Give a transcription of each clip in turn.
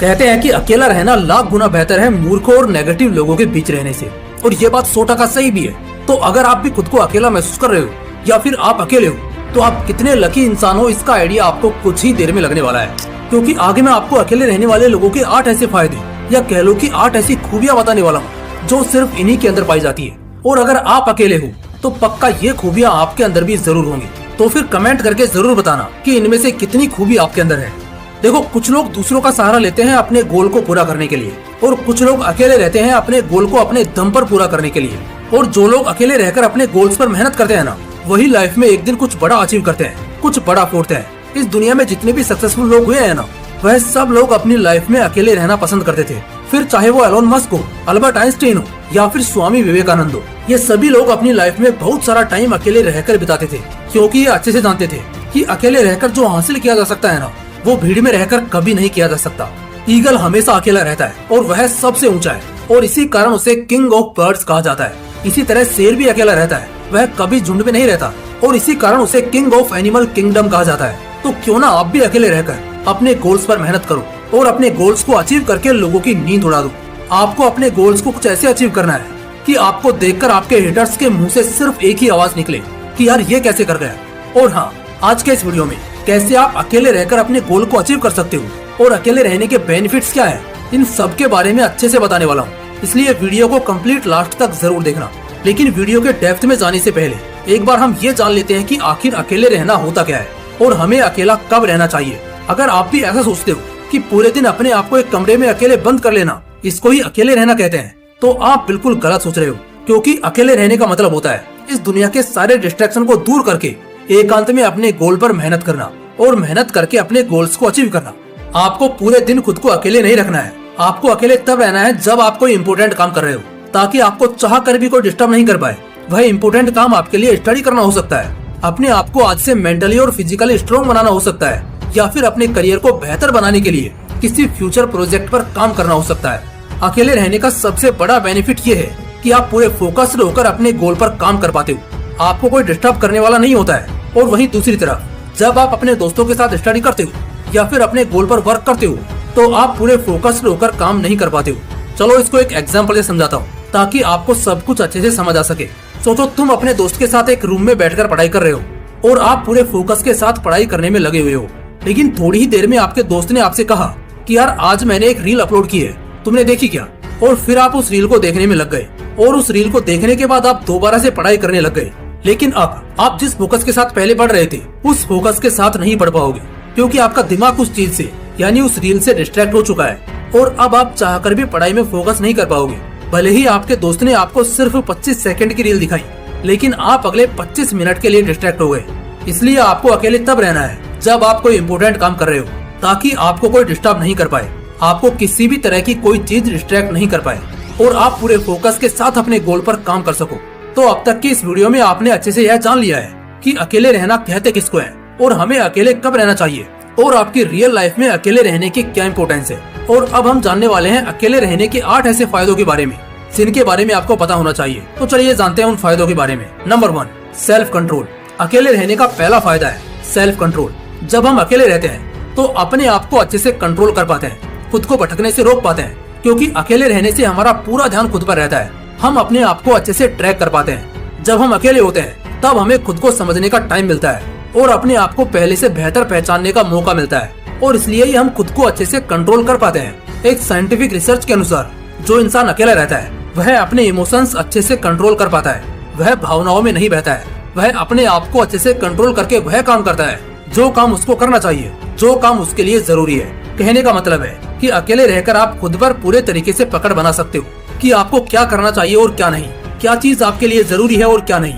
कहते हैं कि अकेला रहना लाख गुना बेहतर है मूर्खों और नेगेटिव लोगों के बीच रहने से, और ये बात 100% सही भी है। तो अगर आप भी खुद को अकेला महसूस कर रहे हो या फिर आप अकेले हो, तो आप कितने लकी इंसान हो, इसका आइडिया आपको कुछ ही देर में लगने वाला है। क्योंकि आगे मैं आपको अकेले रहने वाले लोगों के 8 ऐसे फायदे या कह लो कि 8 ऐसी खूबियां बताने वाला हूँ जो सिर्फ इन्हीं के अंदर पाई जाती है। और अगर आप अकेले हो तो पक्का ये खूबियां आपके अंदर भी जरूर होंगी। तो फिर कमेंट करके जरूर बताना कि इनमें से कितनी खूबी आपके अंदर है। देखो, कुछ लोग दूसरों का सहारा लेते हैं अपने गोल को पूरा करने के लिए, और कुछ लोग अकेले रहते हैं अपने गोल को अपने दम पर पूरा करने के लिए। और जो लोग अकेले रहकर अपने गोल्स पर मेहनत करते हैं ना, वही लाइफ में एक दिन कुछ बड़ा अचीव करते हैं, कुछ बड़ा फोड़ते हैं। इस दुनिया में जितने भी सक्सेसफुल लोग हुए हैं ना, वह सब लोग अपनी लाइफ में अकेले रहना पसंद करते थे। फिर चाहे वो एलोन मस्क हो, अल्बर्ट आइंस्टीन हो या फिर स्वामी विवेकानंद हो, ये सभी लोग अपनी लाइफ में बहुत सारा टाइम अकेले रहकर बिताते थे, क्योंकि ये अच्छे से जानते थे कि अकेले रहकर जो हासिल किया जा सकता है ना, वो भीड़ में रहकर कभी नहीं किया जा सकता। ईगल हमेशा अकेला रहता है और वह सबसे ऊंचा है, और इसी कारण उसे किंग ऑफ बर्ड्स कहा जाता है। इसी तरह शेर भी अकेला रहता है, वह कभी झुंड में नहीं रहता, और इसी कारण उसे किंग ऑफ एनिमल किंगडम कहा जाता है। तो क्यों ना आप भी अकेले रहकर अपने गोल्स पर मेहनत करो और अपने गोल्स को अचीव करके लोगों की नींद उड़ा दो। आपको अपने गोल्स को कुछ ऐसे अचीव करना है कि आपको देखकर आपके हेटर्स के मुंह से सिर्फ एक ही आवाज निकले कि यार ये कैसे कर गया। और हाँ, आज के इस वीडियो में कैसे आप अकेले रहकर अपने गोल को अचीव कर सकते हो और अकेले रहने के बेनिफिट्स क्या है, इन सब के बारे में अच्छे से बताने वाला हूँ। इसलिए वीडियो को कंप्लीट लास्ट तक जरूर देखना। लेकिन वीडियो के डेप्थ में जाने से पहले एक बार हम ये जान लेते हैं कि आखिर अकेले रहना होता क्या है और हमें अकेला कब रहना चाहिए। अगर आप भी ऐसा सोचते हो कि पूरे दिन अपने आप को एक कमरे में अकेले बंद कर लेना, इसको ही अकेले रहना कहते हैं, तो आप बिल्कुल गलत सोच रहे हो। क्योंकि अकेले रहने का मतलब होता है इस दुनिया के सारे डिस्ट्रैक्शन को दूर करके एकांत में अपने गोल पर मेहनत करना और मेहनत करके अपने गोल्स को अचीव करना। आपको पूरे दिन खुद को अकेले नहीं रखना है। आपको अकेले तब रहना है जब आप कोई इम्पोर्टेंट काम कर रहे हो, ताकि आपको चाह कर भी कोई डिस्टर्ब नहीं कर पाए। वह इम्पोर्टेंट काम आपके लिए स्टडी करना हो सकता है, अपने आप को आज से मेंटली और फिजिकली स्ट्रॉन्ग बनाना हो सकता है, या फिर अपने करियर को बेहतर बनाने के लिए किसी फ्यूचर प्रोजेक्ट पर काम करना हो सकता है। अकेले रहने का सबसे बड़ा बेनिफिट ये है कि आप पूरे फोकस्ड होकर अपने गोल पर काम कर पाते हो। आपको कोई डिस्टर्ब करने वाला नहीं होता है। और वहीं दूसरी तरफ जब आप अपने दोस्तों के साथ स्टडी करते हो या फिर अपने गोल पर वर्क करते हो, तो आप पूरे फोकस्ड होकर काम नहीं कर पाते हो। चलो इसको एक एग्जाम्पल से समझाता हूँ ताकि आपको सब कुछ अच्छे से समझ आ सके। सोचो तुम अपने दोस्त के साथ एक रूम में बैठकर पढ़ाई कर रहे हो और आप पूरे फोकस के साथ पढ़ाई करने में लगे हुए हो। लेकिन थोड़ी ही देर में आपके दोस्त ने आपसे कहा कि यार आज मैंने एक रील अपलोड की है, तुमने देखी क्या? और फिर आप उस रील को देखने में लग गए, और उस रील को देखने के बाद आप दोबारा से पढ़ाई करने लग गए। लेकिन अब आप जिस फोकस के साथ पहले पढ़ रहे थे, उस फोकस के साथ नहीं पढ़ पाओगे, क्योंकि आपका दिमाग उस चीज से यानी उस रील से डिस्ट्रैक्ट हो चुका है, और अब आप चाहकर भी पढ़ाई में फोकस नहीं कर पाओगे। भले ही आपके दोस्त ने आपको सिर्फ 25 सेकंड की रील दिखाई, लेकिन आप अगले 25 मिनट के लिए डिस्ट्रैक्ट हो गए। इसलिए आपको अकेले तब रहना है जब आप कोई इम्पोर्टेंट काम कर रहे हो, ताकि आपको कोई डिस्टर्ब नहीं कर पाए, आपको किसी भी तरह की कोई चीज डिस्ट्रैक्ट नहीं कर पाए, और आप पूरे फोकस के साथ अपने गोल पर काम कर सको। तो अब तक की इस वीडियो में आपने अच्छे से यह जान लिया है कि अकेले रहना कहते किसको है, और हमें अकेले कब रहना चाहिए, और आपकी रियल लाइफ में अकेले रहने की क्या इम्पोर्टेंस है। और अब हम जानने वाले हैं अकेले रहने के 8 ऐसे फायदों के बारे में जिनके बारे में आपको पता होना चाहिए। तो चलिए जानते हैं उन फायदों के बारे में। Number 1, self control. अकेले रहने का पहला फायदा है सेल्फ कंट्रोल। जब हम अकेले रहते हैं तो अपने आप को अच्छे से कंट्रोल कर पाते हैं, खुद को भटकने से रोक पाते हैं, क्योंकि अकेले रहने से हमारा पूरा ध्यान खुद पर रहता है। हम अपने आप को अच्छे से ट्रैक कर पाते हैं। जब हम अकेले होते हैं तब हमें खुद को समझने का टाइम मिलता है और अपने आप को पहले से बेहतर पहचानने का मौका मिलता है, और इसलिए ही हम खुद को अच्छे से कंट्रोल कर पाते हैं। एक साइंटिफिक रिसर्च के अनुसार जो इंसान अकेला रहता है वह अपने इमोशंस अच्छे से कंट्रोल कर पाता है, वह भावनाओं में नहीं बहता है, वह अपने आप को अच्छे से कंट्रोल करके वह काम करता है जो काम उसको करना चाहिए, जो काम उसके लिए जरूरी है। कहने का मतलब है कि अकेले रहकर आप खुद पर पूरे तरीके से पकड़ बना सकते हो कि आपको क्या करना चाहिए और क्या नहीं, क्या चीज आपके लिए जरूरी है और क्या नहीं।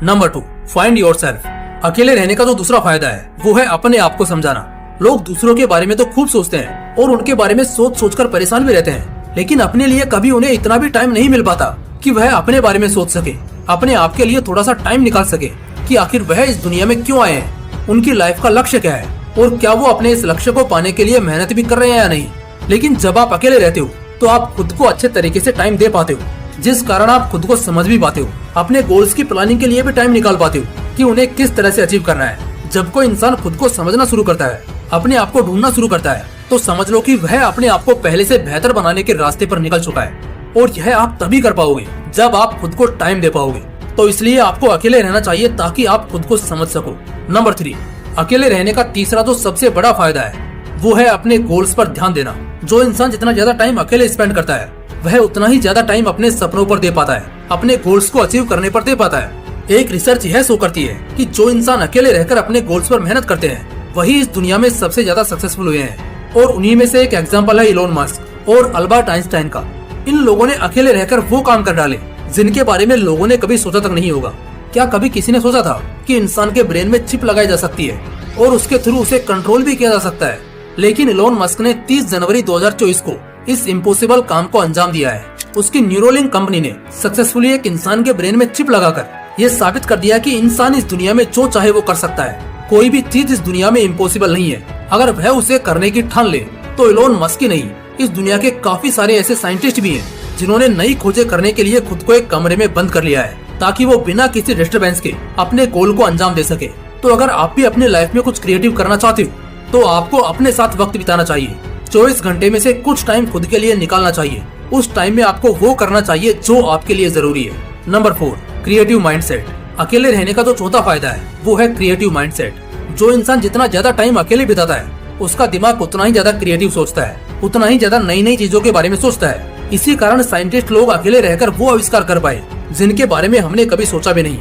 Number 2, find yourself. अकेले रहने का जो दूसरा फायदा है वो है अपने आप को समझाना। लोग दूसरों के बारे में तो खूब सोचते हैं और उनके बारे में सोच सोचकर परेशान भी रहते हैं, लेकिन अपने लिए कभी उन्हें इतना भी टाइम नहीं मिल पाता कि वह अपने बारे में सोच सके, अपने आप के लिए थोड़ा सा टाइम निकाल सके कि आखिर वह इस दुनिया में क्यों आए हैं, उनकी लाइफ का लक्ष्य क्या है, और क्या वो अपने इस लक्ष्य को पाने के लिए मेहनत भी कर रहे हैं या नहीं। लेकिन जब आप अकेले रहते हो तो आप खुद को अच्छे तरीके से टाइम दे पाते हो, जिस कारण आप खुद को समझ भी पाते हो, अपने गोल्स की प्लानिंग के लिए भी टाइम निकाल पाते हो कि उन्हें किस तरह से अचीव करना है। जब कोई इंसान खुद को समझना शुरू करता है, अपने आप को ढूंढना शुरू करता है, तो समझ लो कि वह अपने आप को पहले से बेहतर बनाने के रास्ते पर निकल चुका है। और यह आप तभी कर पाओगे जब आप खुद को टाइम दे पाओगे। तो इसलिए आपको अकेले रहना चाहिए ताकि आप खुद को समझ सको। नंबर 3, अकेले रहने का तीसरा जो सबसे बड़ा फायदा है वो है अपने गोल्स पर ध्यान देना। जो इंसान जितना ज्यादा टाइम अकेले स्पेंड करता है वह उतना ही ज्यादा टाइम अपने सपनों पर दे पाता है, अपने गोल्स को अचीव करने पर दे पाता है। एक रिसर्च यह शो करती है कि जो इंसान अकेले रहकर अपने गोल्स पर मेहनत करते हैं वही इस दुनिया में सबसे ज्यादा सक्सेसफुल हुए हैं। और उन्हीं में से एक एग्जांपल है इलोन मस्क और अल्बर्ट आइंस्टाइन का। इन लोगों ने अकेले रहकर वो काम कर डाले जिनके बारे में लोगों ने कभी सोचा तक नहीं होगा। क्या कभी किसी ने सोचा था कि इंसान के ब्रेन में चिप लगाई जा सकती है और उसके थ्रू उसे कंट्रोल भी किया जा सकता है? लेकिन इलोन मस्क ने 30 जनवरी 2024 को इस इम्पॉसिबल काम को अंजाम दिया है। उसकी न्यूरोलिंक कंपनी ने सक्सेसफुली एक इंसान के ब्रेन में चिप लगाकर ये साबित कर दिया कि इंसान इस दुनिया में जो चाहे वो कर सकता है। कोई भी चीज इस दुनिया में इम्पॉसिबल नहीं है। अगर वह उसे करने की ठान ले तो इलोन मस्क ही नहीं, इस दुनिया के काफी सारे ऐसे साइंटिस्ट भी हैं जिन्होंने नई खोजें करने के लिए खुद को एक कमरे में बंद कर लिया है ताकि वो बिना किसी डिस्टरबेंस के अपने गोल को अंजाम दे सके। तो अगर आप भी अपने लाइफ में कुछ क्रिएटिव करना चाहते हो तो आपको अपने साथ वक्त बिताना चाहिए। 24 घंटे में से कुछ टाइम खुद के लिए निकालना चाहिए। उस टाइम में आपको वो करना चाहिए जो आपके लिए जरूरी है। Number 4, creative mindset. अकेले रहने का जो चौथा फायदा है वो है क्रिएटिव माइंडसेट। जो इंसान जितना ज्यादा टाइम अकेले बिताता है उसका दिमाग उतना ही ज्यादा क्रिएटिव सोचता है, उतना ही ज्यादा नई नई चीजों के बारे में सोचता है। इसी कारण साइंटिस्ट लोग अकेले रहकर वो आविष्कार कर पाए जिनके बारे में हमने कभी सोचा भी नहीं,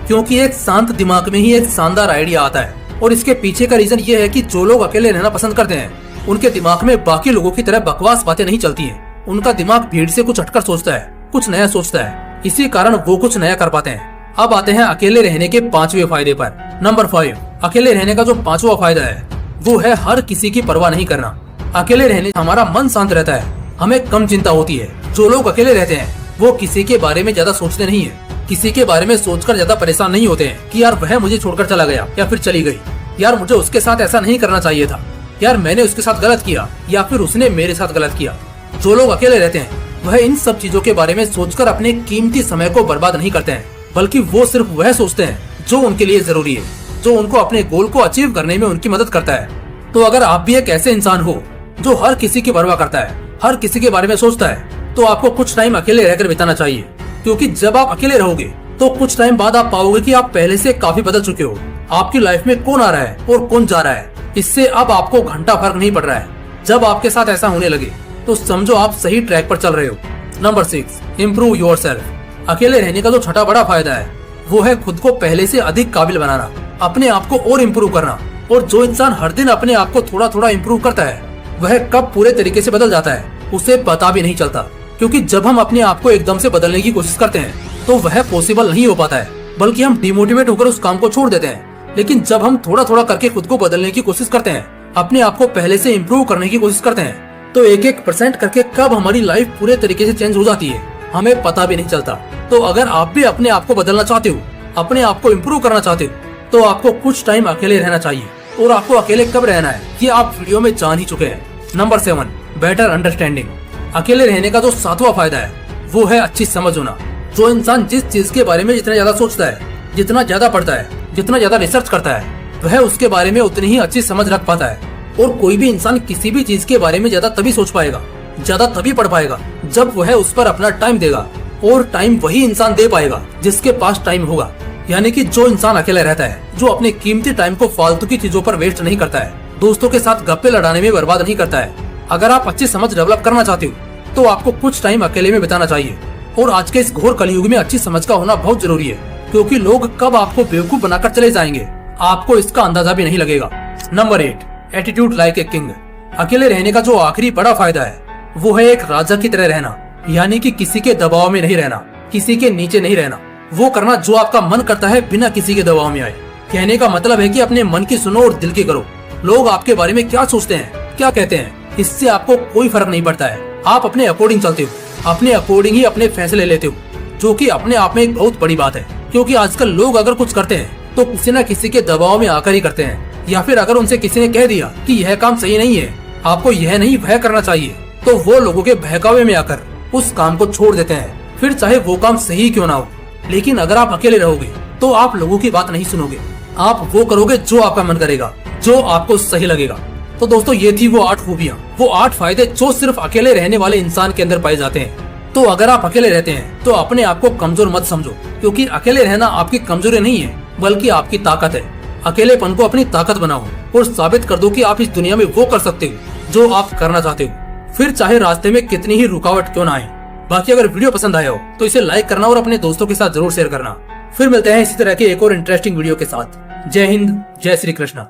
क्योंकि एक शांत दिमाग में ही एक शानदार आइडिया आता है। और इसके पीछे का रीजन ये है कि जो लोग अकेले रहना पसंद करते हैं उनके दिमाग में बाकी लोगों की तरह बकवास बातें नहीं चलती हैं। उनका दिमाग भीड़ से कुछ हटकर सोचता है, कुछ नया सोचता है। इसी कारण वो कुछ नया कर पाते हैं। अब आते हैं अकेले रहने के 5वें फायदे पर। नंबर 5, अकेले रहने का जो 5वां फायदा है वो है हर किसी की परवाह नहीं करना। अकेले रहने से हमारा मन शांत रहता है, हमें कम चिंता होती है। जो लोग अकेले रहते हैं वो किसी के बारे में ज्यादा सोचते नहीं है, किसी के बारे में सोचकर ज्यादा परेशान नहीं होते हैं कि यार वह मुझे छोड़कर चला गया या फिर चली गई, यार मुझे उसके साथ ऐसा नहीं करना चाहिए था, यार मैंने उसके साथ गलत किया या फिर उसने मेरे साथ गलत किया। जो लोग अकेले रहते हैं वह इन सब चीजों के बारे में सोचकर अपने कीमती समय को बर्बाद नहीं करते हैं, बल्कि वो सिर्फ वह सोचते हैं जो उनके लिए जरूरी है, जो उनको अपने गोल को अचीव करने में उनकी मदद करता है। तो अगर आप भी एक ऐसे इंसान हो जो हर किसी की परवाह करता है, हर किसी के बारे में सोचता है, तो आपको कुछ टाइम अकेले रहकर बिताना चाहिए। क्योंकि जब आप अकेले रहोगे तो कुछ टाइम बाद आप पाओगे कि आप पहले से काफी बदल चुके हो। आपकी लाइफ में कौन आ रहा है और कौन जा रहा है, इससे अब आपको घंटा फर्क नहीं पड़ रहा है। जब आपके साथ ऐसा होने लगे तो समझो आप सही ट्रैक पर चल रहे हो। Number 6, improve yourself. अकेले रहने का जो छठा बड़ा फायदा है वो है खुद को पहले से अधिक काबिल बनाना, अपने आप को और इम्प्रूव करना। और जो इंसान हर दिन अपने आप को थोड़ा थोड़ा इम्प्रूव करता है वह कब पूरे तरीके से बदल जाता है उसे पता भी नहीं चलता। क्योंकि जब हम अपने आप को एकदम से बदलने की कोशिश करते हैं तो वह पॉसिबल नहीं हो पाता है, बल्कि हम डिमोटिवेट होकर उस काम को छोड़ देते हैं। लेकिन जब हम थोड़ा थोड़ा करके खुद को बदलने की कोशिश करते हैं, अपने आप को पहले से इम्प्रूव करने की कोशिश करते हैं, तो 1-1% करके कब हमारी लाइफ पूरे तरीके से चेंज हो जाती है हमें पता भी नहीं चलता। तो अगर आप भी अपने आप को बदलना चाहते हो, अपने आप को इम्प्रूव करना चाहते हो, तो आपको कुछ टाइम अकेले रहना चाहिए। और आपको अकेले कब रहना है ये आप वीडियो में जान ही चुके हैं। Number 7, better understanding. अकेले रहने का जो 7वां फायदा है वो है अच्छी समझ होना। जो इंसान जिस चीज के बारे में जितना ज्यादा सोचता है, जितना ज्यादा पढ़ता है, जितना ज्यादा रिसर्च करता है, वह उसके बारे में उतनी ही अच्छी समझ रख पाता है। और कोई भी इंसान किसी भी चीज के बारे में ज्यादा तभी सोच पाएगा, ज्यादा तभी पढ़ पाएगा जब वह उस पर अपना टाइम देगा। और टाइम वही इंसान दे पाएगा जिसके पास टाइम होगा। यानी कि जो इंसान अकेले रहता है, जो अपने कीमती टाइम को फालतू की चीजों पर वेस्ट नहीं करता है, दोस्तों के साथ गप्पे लड़ाने में बर्बाद नहीं करता है। अगर आप अच्छी समझ डेवलप करना चाहते हो तो आपको कुछ टाइम अकेले में बिताना चाहिए। और आज के इस घोर कलयुग में अच्छी समझ का होना बहुत जरूरी है, क्योंकि लोग कब आपको बेवकूफ बनाकर चले जाएंगे आपको इसका अंदाजा भी नहीं लगेगा। Number 8, attitude like a king. अकेले रहने का जो आखिरी बड़ा फायदा है वो है एक राजा की तरह रहना। यानी कि किसी के दबाव में नहीं रहना, किसी के नीचे नहीं रहना, वो करना जो आपका मन करता है बिना किसी के दबाव में आए। कहने का मतलब है कि अपने मन की सुनो और दिल की करो। लोग आपके बारे में क्या सोचते हैं, क्या कहते हैं, इससे आपको कोई फर्क नहीं पड़ता है। आप अपने अकॉर्डिंग चलते हो, अपने अकॉर्डिंग ही अपने फैसले लेते हो, जो कि अपने आप में एक बहुत बड़ी बात है। क्योंकि आजकल लोग अगर कुछ करते हैं तो किसी न किसी के दबाव में आकर ही करते हैं, या फिर अगर उनसे किसी ने कह दिया कि यह काम सही नहीं है, आपको यह नहीं वह करना चाहिए, तो वो लोगों के बहकावे में आकर उस काम को छोड़ देते हैं, फिर चाहे वो काम सही क्यों ना हो। लेकिन अगर आप अकेले रहोगे तो आप लोगों की बात नहीं सुनोगे, आप वो करोगे जो आपका मन करेगा, जो आपको सही लगेगा। तो दोस्तों ये थी वो 8 खूबियाँ, वो 8 फायदे जो सिर्फ अकेले रहने वाले इंसान के अंदर पाए जाते हैं। तो अगर आप अकेले रहते हैं तो अपने आप को कमजोर मत समझो, क्योंकि अकेले रहना आपकी कमजोरी नहीं है बल्कि आपकी ताकत है। अकेलेपन को अपनी ताकत बनाओ और साबित कर दो कि आप इस दुनिया में वो कर सकते हो जो आप करना चाहते हो, फिर चाहे रास्ते में कितनी ही रुकावट क्यों ना आए। बाकी अगर वीडियो पसंद आया हो तो इसे लाइक करना और अपने दोस्तों के साथ जरूर शेयर करना। फिर मिलते हैं इसी तरह के एक और इंटरेस्टिंग वीडियो के साथ। जय हिंद, जय श्री कृष्णा।